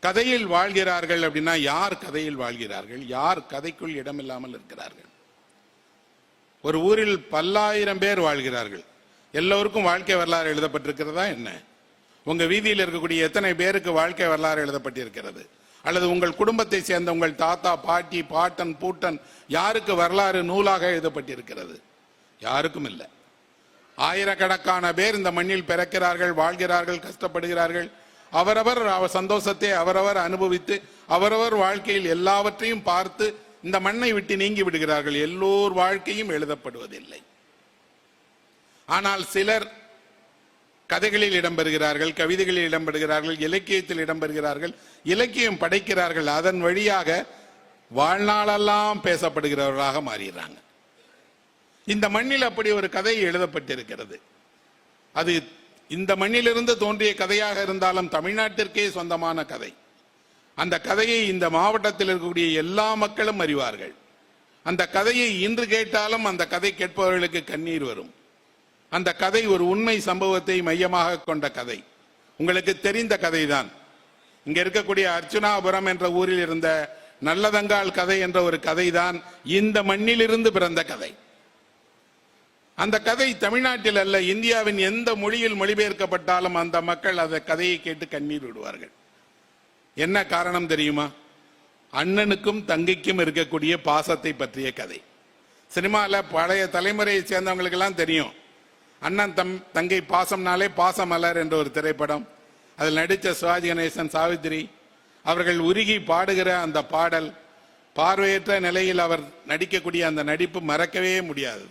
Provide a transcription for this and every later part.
கதையில் வாழ்கிறார்கள் அப்படின்னா யார் கதையில் வாழ்கிறார்கள், யார் கதைக்குள் இடமில்லாமல் இருக்கிறார்கள்? ஒரு ஊரில் பல்லாயிரம் பேர் வாழ்கிறார்கள். எல்லோருக்கும் வாழ்க்கை வரலாறு எழுதப்பட்டிருக்கிறதா என்ன? உங்க வீதியில் இருக்கக்கூடிய எத்தனை பேருக்கு வாழ்க்கை வரலாறு எழுதப்பட்டிருக்கிறது? அல்லது உங்கள் குடும்பத்தை சேர்ந்த உங்கள் தாத்தா, பாட்டி, பாட்டன், பூட்டன் யாருக்கு வரலாறு நூலாக எழுதப்பட்டிருக்கிறது? யாருக்கும் இல்லை. ஆயிரக்கணக்கான பேர் இந்த மண்ணில் பிறக்கிறார்கள், வாழ்கிறார்கள், கஷ்டப்படுகிறார்கள். அவரவர் சந்தோஷத்தை அவரவர் அனுபவித்து அவரவர் வாழ்க்கையில் எல்லாவற்றையும் பார்த்து இந்த மண்ணை விட்டு நீங்கி விடுகிறார்கள். எல்லோர் வாழ்க்கையும் எழுதப்படுவதில்லை. ஆனால் சிலர் கதைகளில் இடம்பெறுகிறார்கள், கவிதைகளில் இடம்பெறுகிறார்கள், இலக்கியத்தில் இடம்பெறுகிறார்கள், இலக்கியம் படைக்கிறார்கள். அதன் வழியாக வாழ்நாளெல்லாம் பேசப்படுகிறவர்களாக மாறுகிறாங்க. இந்த மண்ணில் அப்படி ஒரு கதை எழுதப்பட்டிருக்கிறது. அது இந்த மண்ணிலிருந்து தோன்றிய கதையாக இருந்தாலும் தமிழ்நாட்டிற்கே சொந்தமான கதை. அந்த கதையை இந்த மாவட்டத்தில் இருக்கக்கூடிய எல்லா மக்களும் அறிவார்கள். அந்த கதையை இன்று கேட்டாலும் அந்த கதை கேட்பவர்களுக்கு கண்ணீர் வரும். அந்த கதை ஒரு உண்மை சம்பவத்தை மையமாக கொண்ட கதை. உங்களுக்கு தெரிந்த கதைதான். இங்க இருக்கக்கூடிய அர்ச்சுனாபுரம் என்ற ஊரில் இருந்த நல்லதங்காள் கதை என்ற ஒரு கதைதான் இந்த மண்ணிலிருந்து பிறந்த கதை. அந்த கதை தமிழ்நாட்டில் அல்ல, இந்தியாவின் எந்த மொழியில் மொழிபெயர்க்கப்பட்டாலும் அந்த மக்கள் அந்த கதையை கேட்டு கண்ணீர் விடுவார்கள். என்ன காரணம் தெரியுமா? அண்ணனுக்கும் தங்கைக்கும் இருக்கக்கூடிய பாசத்தை பற்றிய கதை. சினிமாவில் பழைய தலைமுறையை சேர்ந்தவங்களுக்கு எல்லாம் தெரியும். அண்ணன் தங்கை பாசம்னாலே பாசமலர் என்ற ஒரு திரைப்படம். அதில் நடித்த சிவாஜி கணேசன், சாவித்திரி அவர்கள் உருகி பாடுகிற அந்த பாடல், பார்வையற்ற நிலையில் அவர் நடிக்கக்கூடிய அந்த நடிப்பு மறக்கவே முடியாது.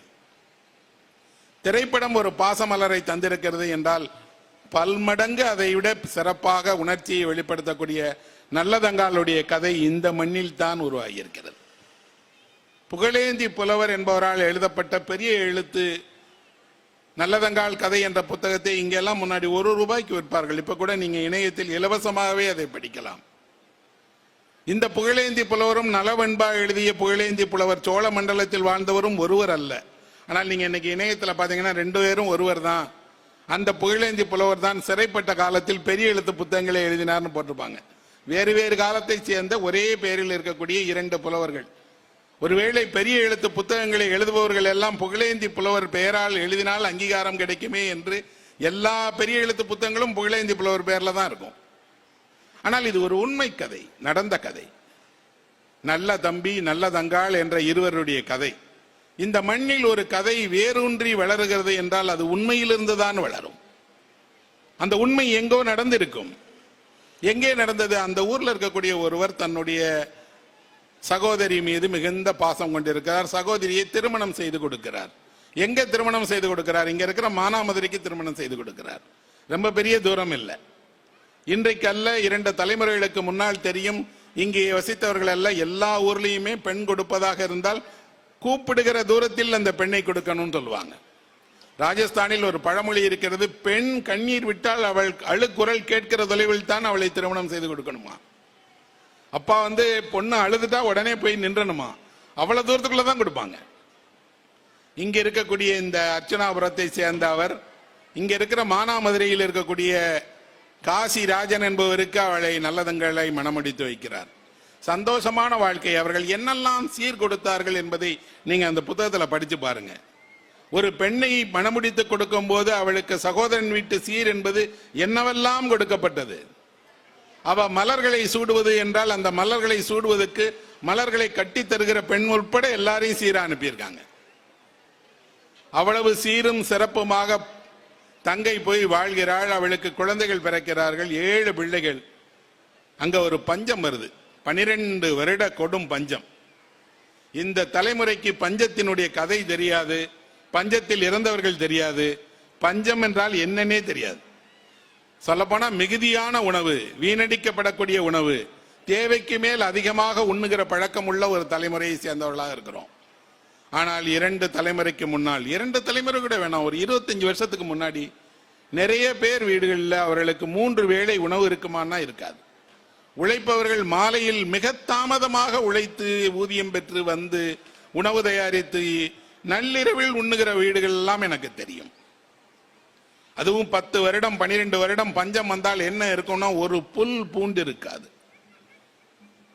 திரைப்படம் ஒரு பாசமலரை தந்திருக்கிறது என்றால் பல்மடங்கு அதை விட சிறப்பாக உணர்ச்சியை வெளிப்படுத்தக்கூடிய நல்லதங்காளுடைய கதை இந்த மண்ணில் தான் உருவாகியிருக்கிறது. புகழேந்தி புலவர் என்பவரால் எழுதப்பட்ட பெரிய எழுத்து நல்லதங்காள் கதை என்ற புத்தகத்தை இங்கெல்லாம் முன்னாடி ₹1 விற்பார்கள். இப்ப கூட நீங்க இணையத்தில் இலவசமாகவே அதை படிக்கலாம். இந்த புகழேந்தி புலவரும் நலவெண்பா எழுதிய புகழேந்தி புலவர் சோழ மண்டலத்தில் வாழ்ந்தவரும் ஒருவர் அல்ல. ஆனால் நீங்க இன்னைக்கு இணையத்தில் பாத்தீங்கன்னா 2 பேரும் ஒருவர் தான். அந்த புகழேந்தி புலவர் தான் சிறைப்பட்ட காலத்தில் பெரிய எழுத்து புத்தகங்களை எழுதினார்னு போட்டிருப்பாங்க. வேறு வேறு காலத்தை சேர்ந்த ஒரே பெயரில் இருக்கக்கூடிய 2 புலவர்கள். ஒருவேளை பெரிய எழுத்து புத்தகங்களை எழுதுபவர்கள் எல்லாம் புகழேந்தி புலவர் பெயரால் எழுதினால் அங்கீகாரம் கிடைக்குமே என்று எல்லா பெரிய எழுத்து புத்தகங்களும் புகழேந்தி புலவர் பெயர்ல தான் இருக்கும். ஆனால் இது ஒரு உண்மை கதை, நடந்த கதை. நல்ல தம்பி நல்லதங்காள் என்ற இருவருடைய கதை. இந்த மண்ணில் ஒரு கதை வேரூன்றி வளருகிறது என்றால் அது உண்மையிலிருந்து தான் வளரும். அந்த உண்மை எங்கோ நடந்திருக்கும். எங்கே நடந்தது? அந்த ஊர்ல இருக்கக்கூடிய ஒருவர் தன்னுடைய சகோதரி மீது மிகுந்த பாசம் கொண்டிருக்கிறார். சகோதரியை திருமணம் செய்து கொடுக்கிறார். எங்க திருமணம் செய்து கொடுக்கிறார்? இங்க இருக்கிற மானாமதுரைக்கு திருமணம் செய்து கொடுக்கிறார். ரொம்ப பெரிய தூரம் இல்லை. இன்றைக்கு அல்ல, 2 தலைமுறைகளுக்கு முன்னால் தெரியும். இங்கே வசித்தவர்கள் அல்ல, எல்லா ஊர்லயுமே பெண் கொடுப்பதாக இருந்தால் கூப்பிடுகிற தூரத்தில் அந்த பெண்ணை கொடுக்கணும்னு சொல்லுவாங்க. ராஜஸ்தானில் ஒரு பழமொழி இருக்கிறது, பெண் கண்ணீர் விட்டால் அவள் அழுக்குரல் கேட்கிற தொலைவில் தான் அவளை திருமணம் செய்து கொடுக்கணுமா. அப்பா பொண்ணு அழுதுட்டா உடனே போய் நின்றணுமா, அவ்வளவு தூரத்துக்குள்ள தான் கொடுப்பாங்க. இங்க இருக்கக்கூடிய இந்த அர்ச்சனாபுரத்தை சேர்ந்த அவர் இங்க இருக்கிற மானாமதுரையில் இருக்கக்கூடிய காசி ராஜன் என்பவருக்கு அவளை நல்லதங்களை மனமுடித்து வைக்கிறார். சந்தோஷமான வாழ்க்கை. அவர்கள் என்னெல்லாம் சீர் கொடுத்தார்கள் என்பதை நீங்க அந்த புத்தகத்தில் படிச்சு பாருங்க. ஒரு பெண்ணை மனமுடித்து கொடுக்கும் போது அவளுக்கு சகோதரன் வீட்டு சீர் என்பது என்னவெல்லாம் கொடுக்கப்பட்டது. அவ மலர்களை சூடுவது என்றால் அந்த மலர்களை சூடுவதற்கு மலர்களை கட்டி தருகிற பெண் உட்பட எல்லாரையும் சீரா அனுப்பியிருக்காங்க. அவ்வளவு சீரும் சிறப்புமாக தங்கை போய் வாழ்கிறாள். அவளுக்கு குழந்தைகள் பிறக்கிறார்கள், 7 பிள்ளைகள். அங்க ஒரு பஞ்சம் வருது, 12 வருட கொடும் பஞ்சம். இந்த தலைமுறைக்கு பஞ்சத்தினுடைய கதை தெரியாது, பஞ்சத்தில் இறந்தவர்கள் தெரியாது, பஞ்சம் என்றால் என்னன்னே தெரியாது. சொல்லப்போனா மிகுதியான உணவு, வீணடிக்கப்படக்கூடிய உணவு, தேவைக்கு மேல் அதிகமாக உண்ணுகிற பழக்கம் உள்ள ஒரு தலைமுறையை சேர்ந்தவர்களாக இருக்கிறோம். ஆனால் 2 தலைமுறைக்கு முன்னால், 2 தலைமுறை கூட வேணாம், ஒரு 25 வருஷத்துக்கு முன்னாடி நிறைய பேர் வீடுகளில் அவர்களுக்கு 3 வேளை உணவு இருக்குமானா இருக்காது. உழைப்பவர்கள் மாலையில் மிக தாமதமாக உழைத்து ஊதியம் பெற்று வந்து உணவு தயாரித்து நள்ளிரவில் உண்ணுகிற வீடுகள் எல்லாம் எனக்கு தெரியும். அதுவும் 10 வருடம் 12 வருடம் பஞ்சம் வந்தால் என்ன இருக்கும்னா ஒரு புல் பூண்டு இருக்காது.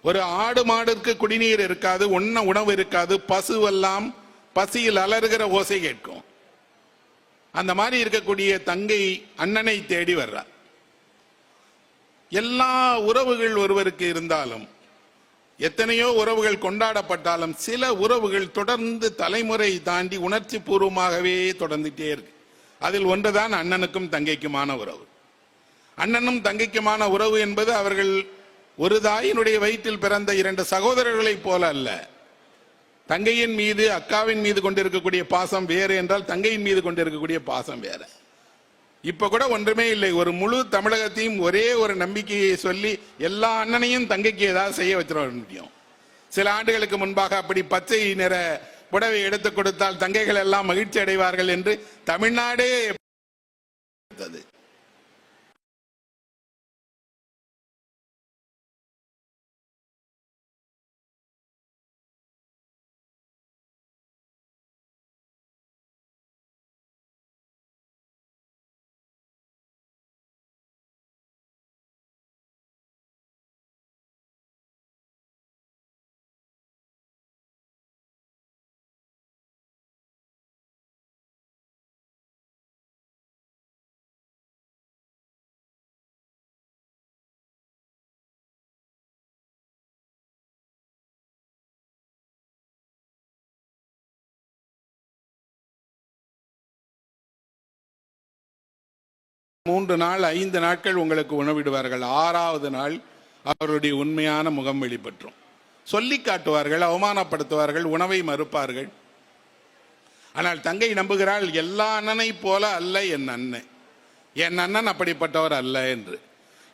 ஒரு ஆடு மாடுக்கு குடிநீர் இருக்காது, உணவு இருக்காது, பசுவெல்லாம் பசியில் அலறுகிற ஓசை கேட்கும். அந்த மாதிரி இருக்கக்கூடிய தங்கை அண்ணனை தேடி வர்றார். எல்லா உறவுகள் ஒருவருக்கு இருந்தாலும், எத்தனையோ உறவுகள் கொண்டாடப்பட்டாலும், சில உறவுகள் தொடர்ந்து தலைமுறை தாண்டி உணர்ச்சி பூர்வமாகவே தொடர்ந்துட்டே இருக்கு. அதில் ஒன்றுதான் அண்ணனுக்கும் தங்கைக்குமான உறவு. அண்ணனும் தங்கைக்குமான உறவு என்பது அவர்கள் ஒரு தாயினுடைய வயிற்றில் பிறந்த இரண்டு சகோதரர்களைப் போல அல்ல. தங்கையின் மீது அக்காவின் மீது கொண்டிருக்கக்கூடிய பாசம் வேறு என்றால் தங்கையின் மீது கொண்டிருக்கக்கூடிய பாசம் வேற. இப்ப கூட ஒன்றுமே இல்லை. ஒரு முழு தமிழகத்தையும் ஒரே ஒரு நம்பிக்கையை சொல்லி எல்லா அண்ணனையும் தங்கைக்கு ஏதாவது செய்ய வச்சிட முடியும். சில ஆண்டுகளுக்கு முன்பாக அப்படி பச்சை நிற புடவை எடுத்துக் கொடுத்தால் தங்கைகள் எல்லாம் மகிழ்ச்சி அடைவார்கள் என்று தமிழ்நாடே எடுத்தது. மூன்று நாள் 5 நாட்கள் உங்களுக்கு உணவிடுவார்கள். 6வது நாள் அவருடைய உண்மையான முகம் வெளிப்பற்றும். சொல்லி காட்டுவார்கள், அவமானப்படுத்துவார்கள், உணவை மறுப்பார்கள். ஆனால் தங்கை நம்புகிறாள், எல்லா அண்ணனை போல அல்ல என் அண்ணன், என் அண்ணன் அப்படிப்பட்டவர் அல்ல என்று.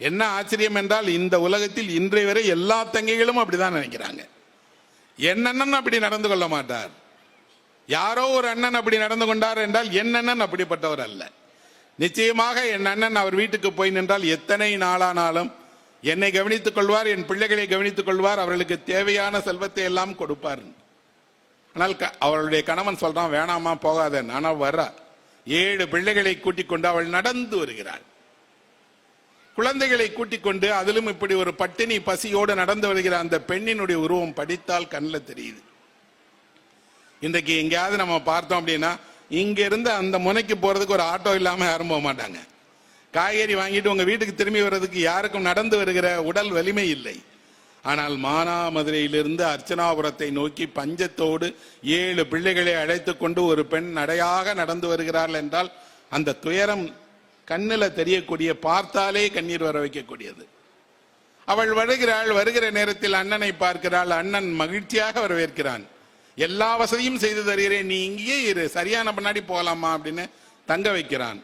என்ன ஆச்சரியம் என்றால், இந்த உலகத்தில் இன்றைய வரை எல்லா தங்கைகளும் அப்படிதான் நினைக்கிறாங்க. என் அண்ணன் அப்படி நடந்து கொள்ள மாட்டார். யாரோ ஒரு அண்ணன் அப்படி நடந்து கொண்டார் என்றால் என் அண்ணன் அப்படிப்பட்டவர் அல்ல. நிச்சயமாக என் அண்ணன் அவர் வீட்டுக்கு போய் நின்றால் எத்தனை நாளானாலும் என்னை கவனித்துக் கொள்வார், என் பிள்ளைகளை கவனித்துக் கொள்வார், அவர்களுக்கு தேவையான செல்வத்தை எல்லாம் கொடுப்பார். ஆனால் அவளுடைய கணவன் சொல்றான், வேணாமா போகாத. ஆனால் வர்றா. 7 பிள்ளைகளை கூட்டிக் கொண்டு அவள் நடந்து வருகிறாள். குழந்தைகளை கூட்டிக் கொண்டு, அதிலும் இப்படி ஒரு பட்டினி பசியோடு நடந்து வருகிற அந்த பெண்ணினுடைய உருவம் படித்தால் கண்ணில் தெரியுது. இன்றைக்கு எங்கேயாவது நம்ம பார்த்தோம் அப்படின்னா, இங்க இருந்து அந்த முனைக்கு போறதுக்கு ஒரு ஆட்டோ இல்லாம யாரும் போக மாட்டாங்க. காய்கறி வாங்கிட்டு உங்க வீட்டுக்கு திரும்பி வர்றதுக்கு யாருக்கும் நடந்து வருகிற உடல் வலிமை இல்லை. ஆனால் மானாமதுரையிலிருந்து அர்ச்சனாபுரத்தை நோக்கி பஞ்சத்தோடு 7 பிள்ளைகளை அழைத்து கொண்டு ஒரு பெண் நடையாக நடந்து வருகிறாள் என்றால் அந்த துயரம் கண்ணில் தெரியக்கூடிய, பார்த்தாலே கண்ணீர் வர வைக்கக்கூடியது. அவள் வருகிறாள். வருகிற நேரத்தில் அண்ணனை பார்க்கிறாள். அண்ணன் மகிழ்ச்சியாக வரவேற்கிறான். எல்லா வசதியும் செய்து தருகிறேன், நீ இங்கேயே இரு, சரியான பின்னாடி போகலாமா அப்படின்னு தங்க வைக்கிறான்.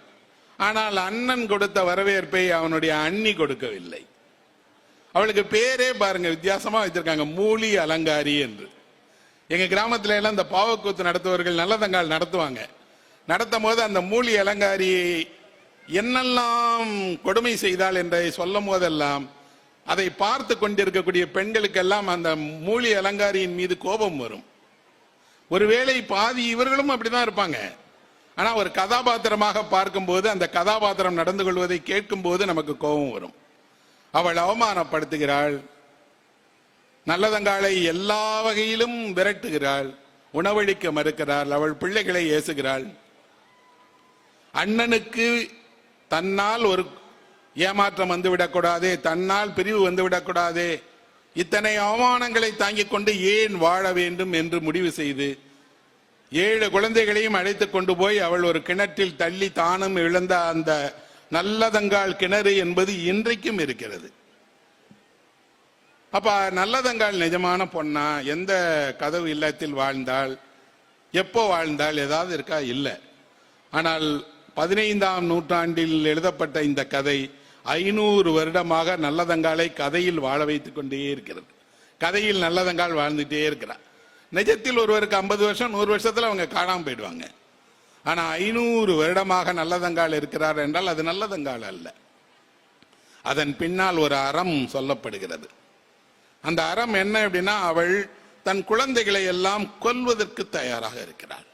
ஆனால் அண்ணன் கொடுத்த வரவேற்பை அவனுடைய அண்ணி கொடுக்கவில்லை. அவளுக்கு பேரே பாருங்க வித்தியாசமா வச்சிருக்காங்க, மூலி அலங்காரி என்று. எங்க கிராமத்துல எல்லாம் இந்த பாவக்கூத்து நடத்துவர்கள் நல்லதங்கால் நடத்துவாங்க. நடத்தும் போது அந்த மூலி அலங்காரியை என்னெல்லாம் கொடுமை செய்தாள் என்றை சொல்லும் போதெல்லாம் அதை பார்த்து கொண்டிருக்கக்கூடிய பெண்களுக்கெல்லாம் அந்த மூலி அலங்காரியின் மீது கோபம் வரும். ஒருவேளை பாதி இவர்களும் அப்படிதான் இருப்பாங்க. ஆனா ஒரு கதாபாத்திரமாக பார்க்கும்போது, அந்த கதாபாத்திரம் நடந்து கொள்வதை கேட்கும் போது நமக்கு கோபம் வரும். அவள் அவமானப்படுத்துகிறாள். நல்லதங்காளை எல்லா வகையிலும் விரட்டுகிறாள், உணவளிக்க மறுக்கிறாள், அவள் பிள்ளைகளை ஏசுகிறாள். அண்ணனுக்கு தன்னால் ஒரு ஏமாற்றம் வந்துவிடக்கூடாதே, தன்னால் பிரிவு வந்துவிடக்கூடாதே, இத்தனை அவமானங்களை தாங்கிக் கொண்டு ஏன் வாழ வேண்டும் என்று முடிவு செய்து 7 குழந்தைகளையும் அழைத்துக் கொண்டு போய் அவள் ஒரு கிணற்றில் தள்ளி தானும் இழந்த அந்த நல்லதங்காள் கிணறு என்பது இன்றைக்கும் இருக்கிறது. அப்ப நல்லதங்காள் நிஜமான பொண்ணா? எந்த கதவு இல்லத்தில் வாழ்ந்தாள்? எப்போ வாழ்ந்தாள்? ஏதாவது இருக்கா? இல்லை. ஆனால் 15ஆம் நூற்றாண்டில் எழுதப்பட்ட இந்த கதை 500 வருடமாக நல்லதங்காளை கதையில் வாழ வைத்துக் கொண்டே இருக்கிறது. கதையில் நல்லதங்காள் வாழ்ந்துட்டே இருக்கிறார். நிஜத்தில் ஒருவருக்கு 50 வருஷம் 100 வருஷத்துல அவங்க காணாம போயிடுவாங்க. ஆனா 500 வருடமாக நல்லதங்காள் இருக்கிறார் என்றால் அது நல்லதங்காள் அல்ல. அதன் பின்னால் ஒரு அறம் சொல்லப்படுகிறது. அந்த அறம் என்ன அப்படின்னா, அவள் தன் குழந்தைகளை எல்லாம் கொல்வதற்கு தயாராக இருக்கிறாள்.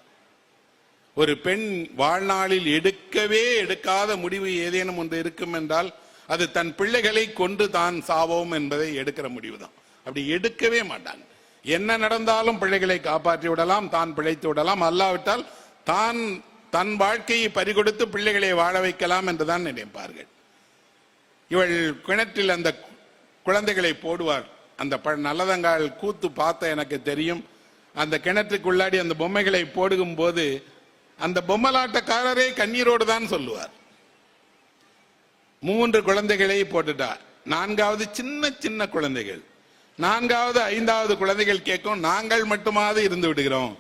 ஒரு பெண் வாழ்நாளில் எடுக்கவே எடுக்காத முடிவு ஏதேனும் ஒன்று இருக்கும் என்றால் அது தன் பிள்ளைகளை கொண்டு தான் சாவோம் என்பதை எடுக்கிற முடிவுதான். அப்படி எடுக்கவே மாட்டாங்க. என்ன நடந்தாலும் பிள்ளைகளை காப்பாற்றி விடலாம், தான் பிழைத்து விடலாம், அல்லாவிட்டால் தான் தன் வாழ்க்கையை பறிகொடுத்து பிள்ளைகளை வாழ வைக்கலாம் என்றுதான் நினைப்பார்கள். இவள் கிணற்றில் அந்த குழந்தைகளை போடுவார். அந்த நல்லதங்கால் கூத்து பார்த்த எனக்கு தெரியும். அந்த கிணற்றுக்குள்ளாடி அந்த பொம்மைகளை போடுகும் போது அந்த பொம்மலாட்டக்காரரே கண்ணீரோடு தான் சொல்லுவார். 3 குழந்தைகளை போட்டுட்டார். 4வது சின்ன சின்ன குழந்தைகள், 4வது 5வது குழந்தைகள் கேட்கும், நாங்கள் மட்டுமாவது இருந்து விடுகிறோம்,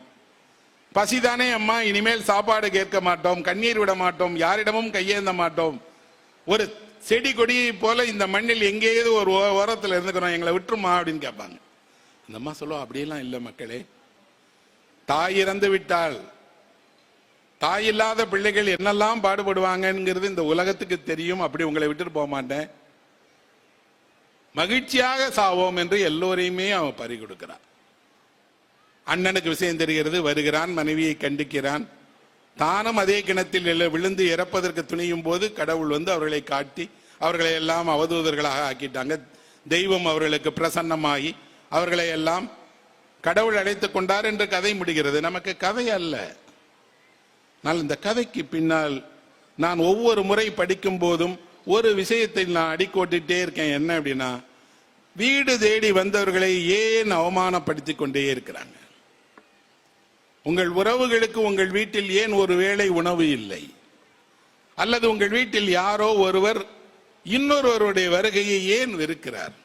பசிதானே அம்மா, இனிமேல் சாப்பாடு கேட்க மாட்டோம், கண்ணீர் விட மாட்டோம், யாரிடமும் கையேந்த மாட்டோம், ஒரு செடி கொடியை போல இந்த மண்ணில் எங்கேயாவது ஒரு ஓரத்தில் இருந்துக்கிறோம், எங்களை விட்டுருமா அப்படின்னு கேட்பாங்க. அந்த அம்மா சொல்லுவோம், அப்படியெல்லாம் இல்லை மக்களே, தாய் இறந்து விட்டால் தாய் இல்லாத பிள்ளைகள் என்னெல்லாம் பாடுபடுவாங்கிறது இந்த உலகத்துக்கு தெரியும், அப்படி உங்களை விட்டுட்டு போக மாட்டேன், மகிழ்ச்சியாக சாவோம் என்று எல்லோரையுமே அவன் பறி கொடுக்கிறான். அண்ணனுக்கு விஷயம் தெரிகிறது, வருகிறான், மனைவியை கண்டிக்கிறான், தானும் அதே கிணத்தில் விழுந்து இறப்பதற்கு துணியும் போது கடவுள் வந்து அவர்களை காட்டி அவர்களை எல்லாம் அவதூதர்களாக ஆக்கிட்டாங்க. தெய்வம் அவர்களுக்கு பிரசன்னமாகி அவர்களை எல்லாம் கடவுள் அழைத்துக் கொண்டார் என்று கதை முடிகிறது. நமக்கு கதை அல்ல. நான் இந்த கதைக்கு பின்னால் நான் ஒவ்வொரு முறை படிக்கும் போதும் ஒரு விஷயத்தை நான் அடிக்கோட்டிட்டே இருக்கேன். என்ன அப்படின்னா, வீடு தேடி வந்தவர்களை ஏன் அவமானப்படுத்தி கொண்டே இருக்கிறாங்க? உங்கள் உறவுகளுக்கு உங்கள் வீட்டில் ஏன் ஒரு வேளை உணவு இல்லை? அல்லது உங்கள் வீட்டில் யாரோ ஒருவர் இன்னொருவருடைய வருகையை ஏன் வெறுக்கிறார்?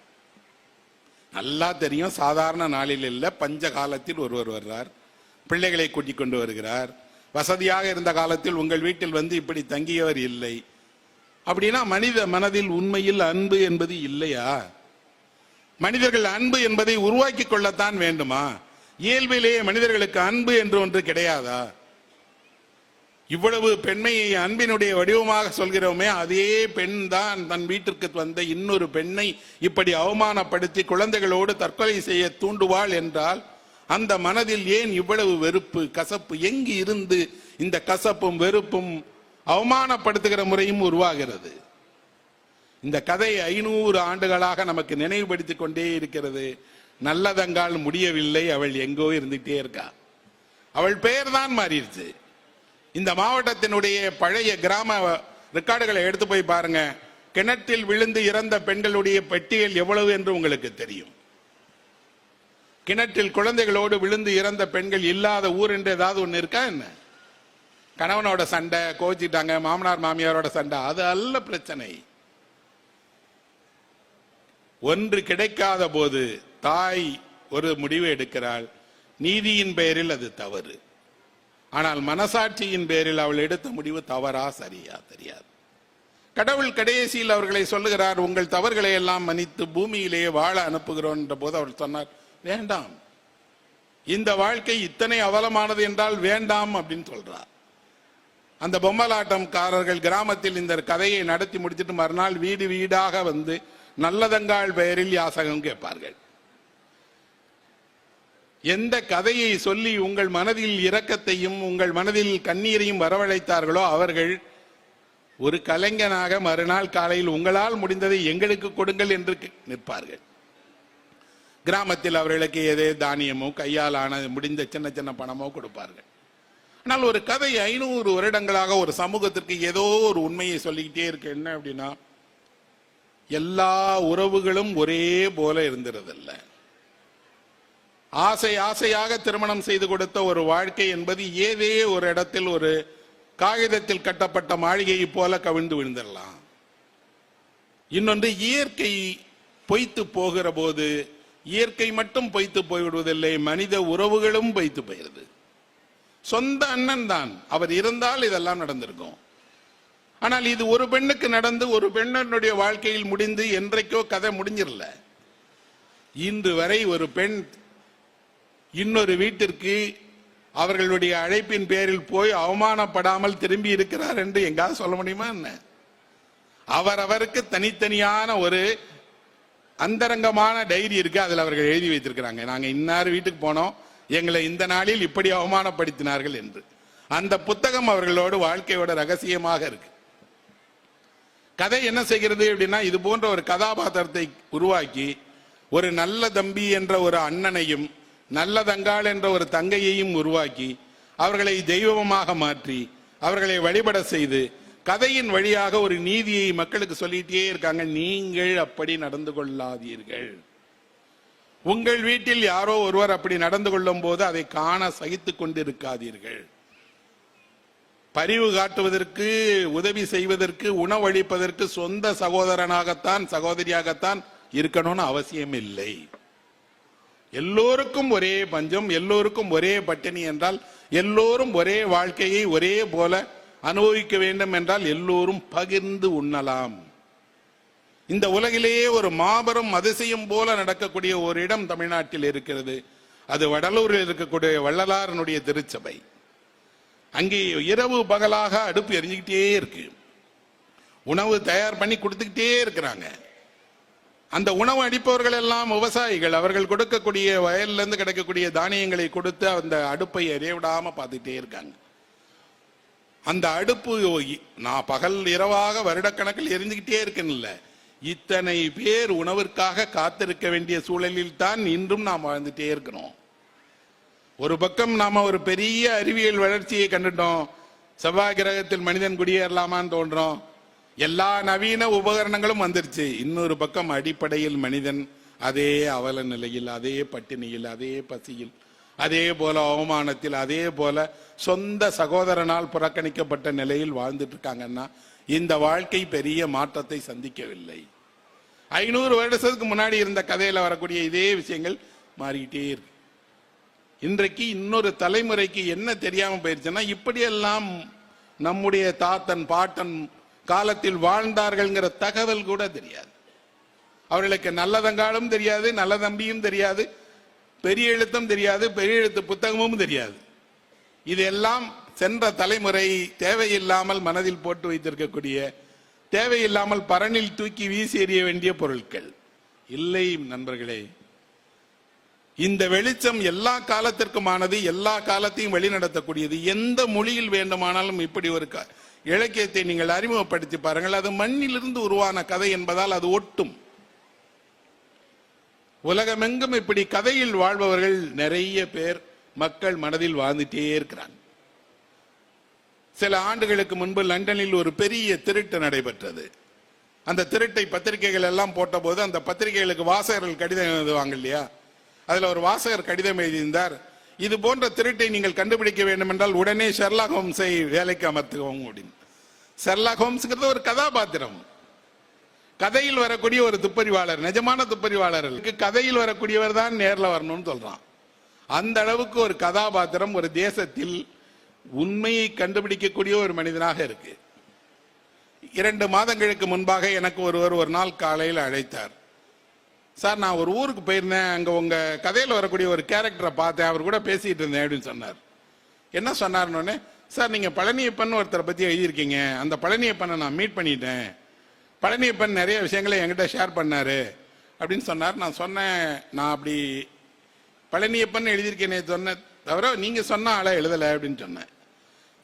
நல்லா தெரியும், சாதாரண நாளில் இல்ல, பஞ்ச காலத்தில் ஒருவர் வர்றார், பிள்ளைகளை கூட்டிக் கொண்டு வருகிறார். வசதியாக இருந்த காலத்தில் உங்கள் வீட்டில் வந்து இப்படி தங்கியவர் இல்லை. அப்படின்னா மனித மனதில் உண்மையில் அன்பு என்பது இல்லையா? மனிதர்கள் அன்பு என்பதை உருவாக்கி கொள்ளத்தான் வேண்டுமா? இயல்பிலேயே மனிதர்களுக்கு அன்பு என்று ஒன்று கிடையாதா? இவ்வளவு பெண்மையை அன்பினுடைய வடிவமாக சொல்கிறோமே, அதே பெண் தான் தன் வீட்டிற்கு வந்த இன்னொரு பெண்ணை இப்படி அவமானப்படுத்தி குழந்தைகளோடு தற்கொலை செய்ய தூண்டுவாள் என்றால் அந்த மனதில் ஏன் இவ்வளவு வெறுப்பு, கசப்பு? எங்கு இருந்து இந்த கசப்பும் வெறுப்பும் அவமானப்படுத்துகிற முறையும் உருவாகிறது? இந்த கதை 500 ஆண்டுகளாக நமக்கு நினைவுபடுத்திக் கொண்டே இருக்கிறது. நல்லதங்கால் முடியவில்லை, அவள் எங்கோ இருந்துட்டே இருக்கா. அவள் பெயர் தான் மாறிடுச்சு. இந்த மாவட்டத்தினுடைய பழைய கிராம ரெக்கார்டுகளை எடுத்து போய் பாருங்க. கிணற்றில் விழுந்து இறந்த பெண்களுடைய பட்டியல் எவ்வளவு என்று உங்களுக்கு தெரியும். கிணற்றில் குழந்தைகளோடு விழுந்து இறந்த பெண்கள் இல்லாத ஊர் என்று ஏதாவது ஒன்று இருக்கா என்ன? கணவனோட சண்டை, கோச்சிட்டாங்க, மாமனார் மாமியாரோட சண்டை, அது அல்ல பிரச்சனை. ஒன்று கிடைக்காத போது தாய் ஒரு முடிவு எடுக்கிறாள். நீதியின் பெயரில் அது தவறு. ஆனால் மனசாட்சியின் பேரில் அவள் எடுத்த முடிவு தவறா சரியா தெரியாது. கடவுள் கடைசியில் அவர்களை சொல்லுகிறார், உங்கள் தவறுகளை எல்லாம் மன்னித்து பூமியிலேயே வாழ அனுப்புகிறோம் என்ற போது அவர் சொன்னார், வேண்டாம், இந்த வாழ்க்கை இத்தனை அவலமானது என்றால் வேண்டாம் அப்படின்னு சொல்றார். அந்த பொம்மலாட்டம்காரர்கள் கிராமத்தில் இந்த கதையை நடத்தி முடிச்சுட்டு மறுநாள் வீடு வீடாக வந்து நல்லதங்காள் பெயரில் யாசகம் கேட்பார்கள். எந்த கதையை சொல்லி உங்கள் மனதில் இரக்கத்தையும் உங்கள் மனதில் கண்ணீரையும் வரவழைத்தார்களோ அவர்கள் ஒரு கலைஞனாக மறுநாள் காலையில் உங்களால் முடிந்ததை எங்களுக்கு கொடுங்கள் என்று நிற்பார்கள். கிராமத்தில் அவர்களுக்கு ஏதே தானியமோ கையால் ஆன முடிந்த சின்ன சின்ன பணமோ கொடுப்பார்கள். ஆனால் ஒரு கதை 500 வருடங்களாக ஒரு சமூகத்திற்கு ஏதோ ஒரு உண்மையை சொல்லிக்கிட்டே இருக்கு. என்ன அப்படின்னா, எல்லா உறவுகளும் ஒரே போல இருந்திருதில்ல. ஆசை ஆசையாக திருமணம் செய்து கொடுத்த ஒரு வாழ்க்கை என்பது ஏதே ஒரு இடத்தில் ஒரு காகிதத்தில் கட்டப்பட்ட மாளிகையை போல கவிழ்ந்து விழுந்துடலாம். இன்னொன்று, இயற்கை பொய்த்து போகிற போது இயற்கை மட்டும் பொய்த்து போய்விடுவதில்லை, மனித உறவுகளும் பொய்த்து போயிருது. சொந்த அண்ணன் தான், அவர் இருந்தால் இதெல்லாம் நடந்திருக்கும். ஆனால் இது ஒரு பெண்ணுக்கு நடந்து ஒரு பெண்ணுடைய வாழ்க்கையில் முடிந்து என்றைக்கோ கதை முடிஞ்சிடல. இன்று வரை ஒரு பெண் இன்னொரு வீட்டிற்கு அவர்களுடைய அழைப்பின் பேரில் போய் அவமானப்படாமல் திரும்பி இருக்கிறார் என்று எங்காவது சொல்ல முடியுமா என்ன? அவரவருக்கு தனித்தனியான ஒரு அந்தரங்கமான டைரி இருக்கு, அதில் அவர்கள் எழுதி வைத்திருக்கிறாங்க, நாங்க இன்னார் வீட்டுக்கு போனோம், எங்களை இந்த நாளில் இப்படி அவமானப்படுத்தினார்கள் என்று. அந்த புத்தகம் அவர்களோடு வாழ்க்கையோட ரகசியமாக இருக்கு. கதை என்ன செய்கிறது அப்படின்னா, இது போன்ற ஒரு கதாபாத்திரத்தை உருவாக்கி ஒரு நல்ல தம்பி என்ற ஒரு அண்ணனையும் நல்ல தங்காள் என்ற ஒரு தங்கையையும் உருவாக்கி அவர்களை தெய்வமாக மாற்றி அவர்களை வழிபட செய்து கதையின் வழியாக ஒரு நீதியை மக்களுக்கு சொல்லிட்டே இருக்காங்க. நீங்கள் அப்படி நடந்து கொள்ளாதீர்கள். உங்கள் வீட்டில் யாரோ ஒருவர் அப்படி நடந்து கொள்ளும் போது அதை காண சகித்துக் கொண்டிருக்காதீர்கள். பரிவு காட்டுவதற்கு, உதவி செய்வதற்கு, உணவளிப்பதற்கு சொந்த சகோதரனாகத்தான் சகோதரியாகத்தான் இருக்கணும்னு அவசியம் இல்லை. எல்லோருக்கும் ஒரே பஞ்சம், எல்லோருக்கும் ஒரே பட்டினி என்றால், எல்லோரும் ஒரே வாழ்க்கையை ஒரே போல அனுபவிக்க வேண்டும் என்றால் எல்லோரும் பகிர்ந்து உண்ணலாம். இந்த உலகிலேயே ஒரு மாபெரும் அதிசயம் போல நடக்கக்கூடிய ஒரு இடம் தமிழ்நாட்டில் இருக்கிறது. அது வடலூரில் இருக்கக்கூடிய வள்ளலாரனுடைய திருச்சபை. அங்கே இரவு பகலாக அடுப்பு எரிஞ்சுக்கிட்டே இருக்கு. உணவு தயார் பண்ணி கொடுத்துக்கிட்டே இருக்கிறாங்க. அந்த உணவு அடிப்பவர்கள் எல்லாம் விவசாயிகள். அவர்கள் கொடுக்கக்கூடிய வயல்ல இருந்து கிடைக்கக்கூடிய தானியங்களை கொடுத்து அந்த அடுப்பை எரிய விடாம பார்த்துட்டே இருக்காங்க. அந்த அடுப்பு நான் பகல் இரவாக வருடக்கணக்கில் எரிஞ்சுக்கிட்டே இருக்கேன்ல. இத்தனை பேர் உணவிற்காக காத்திருக்க வேண்டிய சூழலில் தான் இன்றும் நாம் வாழ்ந்துட்டே இருக்கிறோம். ஒரு பக்கம் நாம ஒரு பெரிய அறிவியல் வளர்ச்சியை கண்டுட்டோம். செவ்வாய் கிரகத்தில் மனிதன் குடியேறலாமான்னு தோன்றோம். எல்லா நவீன உபகரணங்களும் வந்துருச்சு. இன்னொரு பக்கம் அடிப்படையில் மனிதன் அதே அவல நிலையில், அதே பட்டினியில், அதே பசியில், அதே போல அவமானத்தில், அதே போல சொந்த சகோதரனால் புறக்கணிக்கப்பட்ட நிலையில் வாழ்ந்துட்டு இருக்காங்கன்னா இந்த வாழ்க்கை பெரிய மாற்றத்தை சந்திக்கவில்லை. 500 வருடத்துக்கு முன்னாடி இருந்த கதையில வரக்கூடிய இதே விஷயங்கள் மாறிக்கிட்டே இருக்கு. இன்றைக்கு இன்னொரு தலைமுறைக்கு என்ன தெரியாம போயிருச்சுன்னா, இப்படியெல்லாம் நம்முடைய தாத்தன் பாட்டன் காலத்தில் வாழ்ந்தார்கள்ங்கிற தகவல் கூட தெரியாது. அவர்களுக்கு நல்லதங்காலும் தெரியாது, நல்ல தம்பியும் தெரியாது, பெரிய எழுத்தும் தெரியாது, பெரிய எழுத்து புத்தகமும் தெரியாது. இதெல்லாம் சென்ற தலைமுறை தேவையில்லாமல் மனதில் போட்டு வைத்திருக்கக்கூடிய, தேவையில்லாமல் பரணில் தூக்கி வீசி எறிய வேண்டிய பொருட்கள் இல்லை. நண்பர்களே, இந்த வெளிச்சம் எல்லா காலத்திற்குமானது, எல்லா காலத்தையும் வழிநடத்தக்கூடியது. எந்த மொழியில் வேண்டுமானாலும் இப்படி ஒரு இலக்கியத்தை நீங்கள் அறிமுகப்படுத்தி பாருங்கள். அது மண்ணிலிருந்து உருவான கதை என்பதால் அது ஒட்டும். உலகமெங்கும் இப்படி கதையில் வாழ்பவர்கள் நிறைய பேர் மக்கள் மனதில் வாழ்ந்துட்டே இருக்கிறாங்க. சில ஆண்டுகளுக்கு முன்பு லண்டனில் ஒரு பெரிய திருட்டு நடைபெற்றது. அந்த திருட்டை பத்திரிகைகள் எல்லாம் போட்ட போது அந்த பத்திரிகைகளுக்கு வாசகர்கள் கடிதம் எழுதுவாங்க இல்லையா, அதுல ஒரு வாசகர் கடிதம் எழுதியிருந்தார். இது போன்ற திருட்டை நீங்கள் கண்டுபிடிக்க வேண்டும் என்றால் உடனே ஷெர்லாக் ஹோம்ஸை வேலைக்கு அமர்த்துவோம் அப்படின்னு. ஷெர்லாக் ஹோம்ஸ்ங்கிறது ஒரு கதாபாத்திரம். கதையில் வரக்கூடிய ஒரு துப்பறிவாளர், நிஜமான துப்பறிவாளர்களுக்கு கதையில் வரக்கூடியவர் தான் நேர்ல வரணும்னு சொல்றான். அந்த அளவுக்கு ஒரு கதாபாத்திரம் ஒரு தேசத்தில் உண்மையை கண்டுபிடிக்கக்கூடிய ஒரு மனிதனாக இருக்கு. 2 மாதங்களுக்கு முன்பாக எனக்கு ஒருவர் ஒரு நாள் காலையில் அழைத்தார். சார், நான் ஒரு ஊருக்கு போயிருந்தேன், அங்க உங்க கதையில் வரக்கூடிய ஒரு கேரக்டரை பார்த்தேன், அவர் கூட பேசிட்டு இருந்தேன் அப்படின்னு சொன்னார். என்ன சொன்னார்னு, சார் நீங்க பழனியப்பன் ஒருத்தரை பத்தி எழுதியிருக்கீங்க, அந்த பழனியப்பனை நான் மீட் பண்ணிட்டேன், பழனியப்பன் நிறைய விஷயங்களை என்கிட்ட ஷேர் பண்ணாரு அப்படின்னு சொன்னார். நான் சொன்னேன், நான் அப்படி பழனியப்பன் எழுதியிருக்கேனே சொன்ன தவிர நீங்க சொன்ன ஆளை எழுதலை அப்படின்னு சொன்னேன்.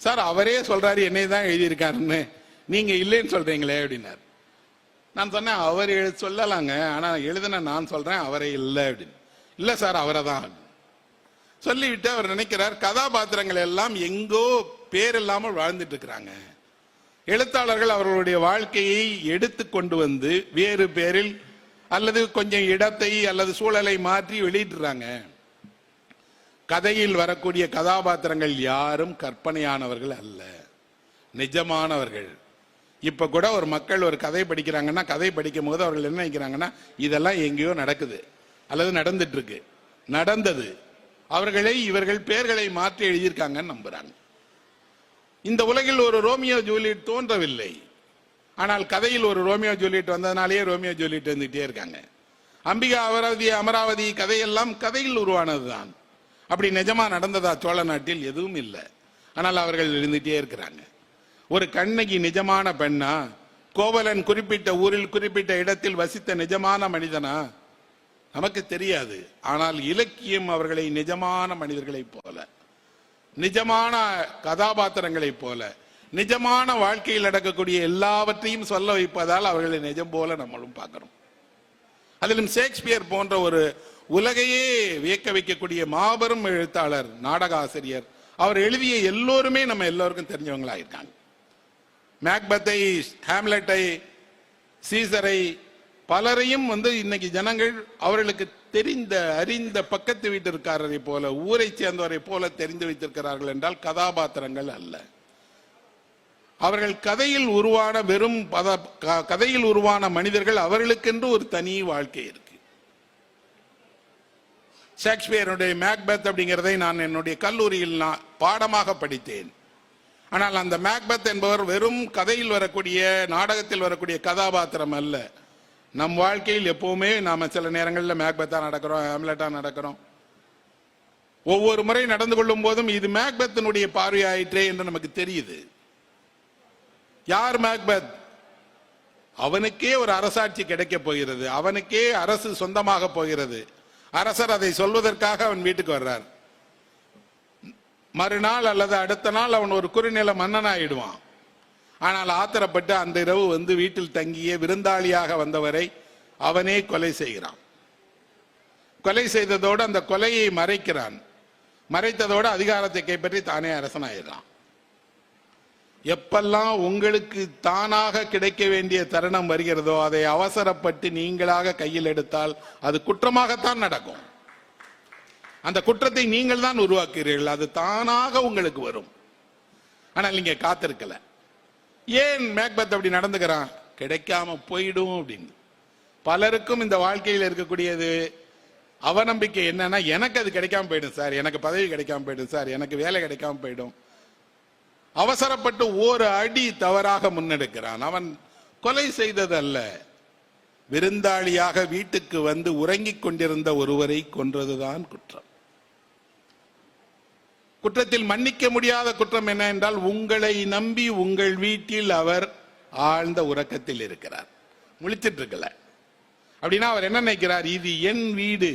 சார், அவரே சொல்றாரு என்னை தான் எழுதியிருக்காருன்னு, நீங்க இல்லைன்னு சொல்றீங்களே அப்படின்னாரு. நான் சொன்னேன், அவர் சொல்லலாங்க, ஆனா எழுதுன நான் சொல்றேன் அவரே இல்லை அப்படின்னு. இல்லை சார், அவரை தான் சொல்லிவிட்டு அவர் நினைக்கிறார் கதாபாத்திரங்கள் எல்லாம் எங்கோ பேர் இல்லாமல் வாழ்ந்துட்டு இருக்கிறாங்க. எழுத்தாளர்கள் அவர்களுடைய வாழ்க்கையை எடுத்து கொண்டு வந்து வேறு பேரில் அல்லது கொஞ்சம் இடத்தை அல்லது சூழலை மாற்றி வெளியிடுறாங்க. கதையில் வரக்கூடிய கதாபாத்திரங்கள் யாரும் கற்பனையானவர்கள் அல்ல, நிஜமானவர்கள். இப்ப கூட ஒரு மக்கள் ஒரு கதை படிக்கிறாங்கன்னா, கதை படிக்கும் போது அவர்கள் என்ன நினைக்கிறாங்கன்னா, இதெல்லாம் எங்கேயோ நடக்குது அல்லது நடந்துட்டு இருக்கு, நடந்தது. அவர்களை இவர்கள் பெயர்களை மாற்றி எழுதியிருக்காங்கன்னு நம்புறாங்க. இந்த உலகில் ஒரு ரோமியோ ஜூலியட் தோன்றவில்லை, ஆனால் கதையில் ஒரு ரோமியோ ஜூலியட் வந்ததுனாலேயே ரோமியோ ஜூலியட் வந்துட்டே இருக்காங்க. அம்பிகா அமராவதி கதையெல்லாம் கதையில் உருவானதுதான். அப்படி நிஜமா நடந்ததா சோழ நாட்டில்? எதுவும் இல்லை. ஆனால் அவர்கள் எழுந்துட்டே இருக்கிறாங்க. ஒரு கண்ணகி நிஜமான பெண்ணா? கோவலன் குறிப்பிட்ட ஊரில் குறிப்பிட்ட இடத்தில் வசித்த நிஜமான மனிதனா? நமக்கு தெரியாது. ஆனால் இலக்கியம் அவர்களை நிஜமான மனிதர்களைப் போல, நிஜமான கதாபாத்திரங்களைப் போல, நிஜமான வாழ்க்கையில் நடக்கக்கூடிய எல்லாவற்றையும் சொல்ல வைப்பதால் அவர்களை நிஜம் போல நம்மளும் பார்க்கிறோம். அதிலும் ஷேக்ஸ்பியர் போன்ற ஒரு உலகையே வியக்க வைக்கக்கூடிய மாபெரும் எழுத்தாளர், நாடக ஆசிரியர், அவர் எழுதிய எல்லோருமே நம்ம எல்லோருக்கும் தெரிஞ்சவங்களா இருக்காங்க. மேக்பத்தை, ஹாம்லெட்டை, சீசரை, பலரையும் இன்னைக்கு ஜனங்கள் அவர்களுக்கு தெரிந்த அறிந்த பக்கத்து வீட்டிற்காரரை போல, ஊரை சேர்ந்தவரை போல தெரிந்து வைத்திருக்கிறார்கள் என்றால் கதாபாத்திரங்கள் அல்ல. அவர்கள் கதையில் உருவான கதையில் உருவான மனிதர்கள், அவர்களுக்கென்று ஒரு தனி வாழ்க்கை இருக்கு. ஷேக்ஸ்பியருடைய மேக்பெத் அப்படிங்கிறதை நான் என்னுடைய கல்லூரியில் பாடமாக படித்தேன். ஆனால் அந்த மேக்பெத் என்பவர் வெறும் கதையில் வரக்கூடிய, நாடகத்தில் வரக்கூடிய கதாபாத்திரம் அல்ல. நம் வாழ்க்கையில் எப்பவுமே நாம சில நேரங்களில் மேக்பெத்தா நடக்கிறோம், ஹாம்லெட்டா நடக்கிறோம். ஒவ்வொரு முறை நடந்து கொள்ளும் போதும் இது மேக்பெத்தினுடைய பார்வையாயிற்றே என்று நமக்கு தெரியுது. யார் மேக்பெத்? அவனுக்கே ஒரு அரசாட்சி கிடைக்க போகிறது, அவனுக்கே அரசு சொந்தமாக போகிறது. அரசர் அதை சொல்வதற்காக அவன் வீட்டுக்கு வர்றார். மறுநாள் அல்லது அடுத்த நாள் அவன் ஒரு குறுநில மன்னனாயிடுவான். ஆனால் ஆத்திரப்பட்டு அந்த இரவு வீட்டில் தங்கிய விருந்தாளியாக வந்தவரை அவனே கொலை செய்கிறான். கொலை செய்ததோடு அந்த கொலையை மறைக்கிறான். மறைத்ததோடு அதிகாரத்தை கைப்பற்றி தானே அரசனாயிடுறான். எப்பெல்லாம் உங்களுக்கு தானாக கிடைக்க வேண்டிய தருணம் வருகிறதோ அதை அவசரப்பட்டு நீங்களாக கையில் எடுத்தால் அது குற்றமாகத்தான் நடக்கும். அந்த குற்றத்தை நீங்கள் தான் உருவாக்குகிறீர்கள், அது தானாக உங்களுக்கு வரும். ஆனால் நீங்க காத்திருக்கல. ஏன் மேக்பெத் அப்படி நடந்துக்கிறான்? கிடைக்காம போயிடும் அப்படின்னு. பலருக்கும் இந்த வாழ்க்கையில் இருக்கக்கூடியது அவநம்பிக்கை என்னன்னா, எனக்கு அது கிடைக்காம போயிடும் சார், எனக்கு பதவி கிடைக்காம போயிடும் சார், எனக்கு வேலை கிடைக்காம போயிடும். அவசரப்பட்டு ஒரு அடி தவறாக முன்னெடுக்கிறான். அவன் கொலை செய்ததல்ல, விருந்தாளியாக வீட்டுக்கு உறங்கிக் கொண்டிருந்த ஒருவரை கொன்றதுதான் குற்றம். குற்றத்தில் மன்னிக்க முடியாத குற்றம் என்ன என்றால், உங்களை நம்பி உங்கள் வீட்டில் அவர் ஆழ்ந்த உறக்கத்தில் இருக்கிறார், முழிச்சிட்டு இருக்கல. அப்படின்னா அவர் என்ன நினைக்கிறார்? இது என் வீடு,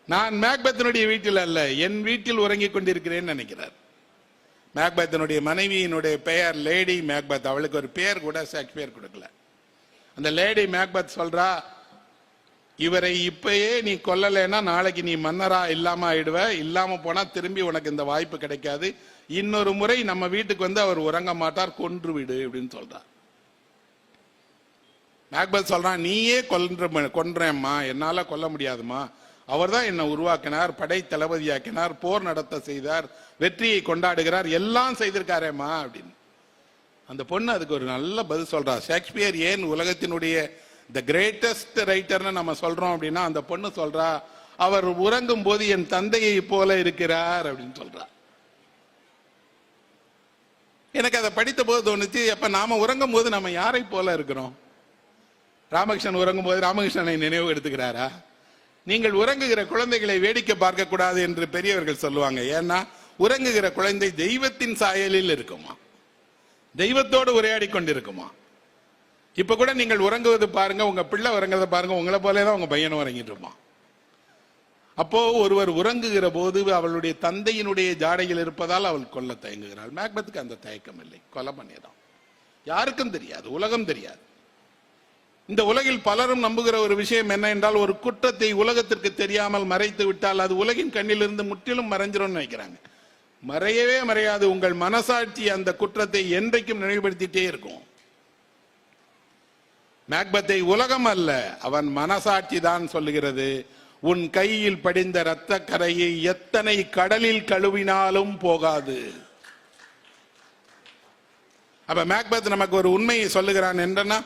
நான் மேக்பெத்தினுடைய வீட்டில் அல்ல, என் வீட்டில் உறங்கிக் கொண்டிருக்கிறேன் நினைக்கிறார். மேக்பெத்தினுடைய மனைவியினுடைய பெயர் லேடி மேக்பெத். அவளுக்கு ஒரு பெயர் கூட ஷேக்ஸ்பியர் கொடுக்கல. அந்த லேடி மேக்பெத் சொல்றா, இவரை இப்பயே நீ கொல்லலைன்னா நாளைக்கு நீ மன்னரா இல்லாம ஆயிடுவ, இல்லாம போனா திரும்பி உனக்கு இந்த வாய்ப்பு கிடைக்காது, இன்னொரு முறை நம்ம வீட்டுக்கு அவர் உறங்க மாட்டார், கொன்று விடு அப்படின்னு சொல்றார். மேக்பெத் சொல்றான், நீயே கொன்றேம்மா, என்னால கொல்ல முடியாதுமா, அவர் தான் என்னை உருவாக்கினார், படை தளபதியாக்கினார், போர் நடத்த செய்தார், வெற்றியை கொண்டாடுகிறார், எல்லாம் செய்திருக்காரேம்மா அப்படின்னு. அந்த பொண்ணு அதுக்கு ஒரு நல்ல பதில் சொல்றா. ஷேக்ஸ்பியர் ஏன் உலகத்தினுடைய தி கிரேட்டஸ்ட் ரைட்டர்னு நம்ம சொல்றோம் அப்படின்னா, அந்த பொண்ணு சொல்றா, அவர் உறங்கும் போது என் தந்தையை போல இருக்கிறார் அப்படின்னு சொல்றா. எனக்கு அதை படித்த போது தோணுச்சு, அப்ப நாம உறங்கும் போது நம்ம யாரை போல இருக்கிறோம்? ராமகிருஷ்ணன் உறங்கும் போது ராமகிருஷ்ணனை நினைவு எடுத்துக்கிறாரா? நீங்கள் உறங்குகிற குழந்தைகளை வேடிக்கை பார்க்க கூடாது என்று பெரியவர்கள் சொல்லுவாங்க. ஏன்னா உறங்குகிற குழந்தை தெய்வத்தின் சாயலில் இருக்குமா, தெய்வத்தோடு உரையாடி கொண்டிருக்குமா. இப்ப கூட நீங்கள் உறங்குவது பாருங்க, உங்க பிள்ளை உறங்குறத பாருங்க, உங்களை போலேதான் உங்க பையனும் உறங்கிட்டு இருப்பான். அப்போ ஒருவர் உறங்குகிற போது அவளுடைய தந்தையினுடைய ஜாடையில் இருப்பதால் அவள் கொல்ல தயங்குகிறாள். மேக்பெத்துக்கு அந்த தயக்கம் இல்லை, கொலை பண்ணியதான். யாருக்கும் தெரியாது, உலகம் தெரியாது. இந்த உலகில் பலரும் நம்புகிற ஒரு விஷயம் என்ன என்றால், ஒரு குற்றத்தை உலகத்திற்கு தெரியாமல் மறைத்து விட்டால் அது உலகின் கண்ணிலிருந்து முற்றிலும் மறைஞ்சிரும்னு நினைக்கிறாங்க. மறையவே மறையாது. உங்கள் மனசாட்சி அந்த குற்றத்தை என்றைக்கும் நினைவுபடுத்திட்டே இருக்கும். மேக்பெத்தை உலகம் அல்ல, அவன் மனசாட்சி தான் சொல்லுகிறது, உன் கையில் படிந்த இரத்த கரையை எத்தனை கடலில் கழுவினாலும் போகாது. அப்ப மேக்பெத் நமக்கு ஒரு உண்மையை சொல்லுகிறான் என்றனா,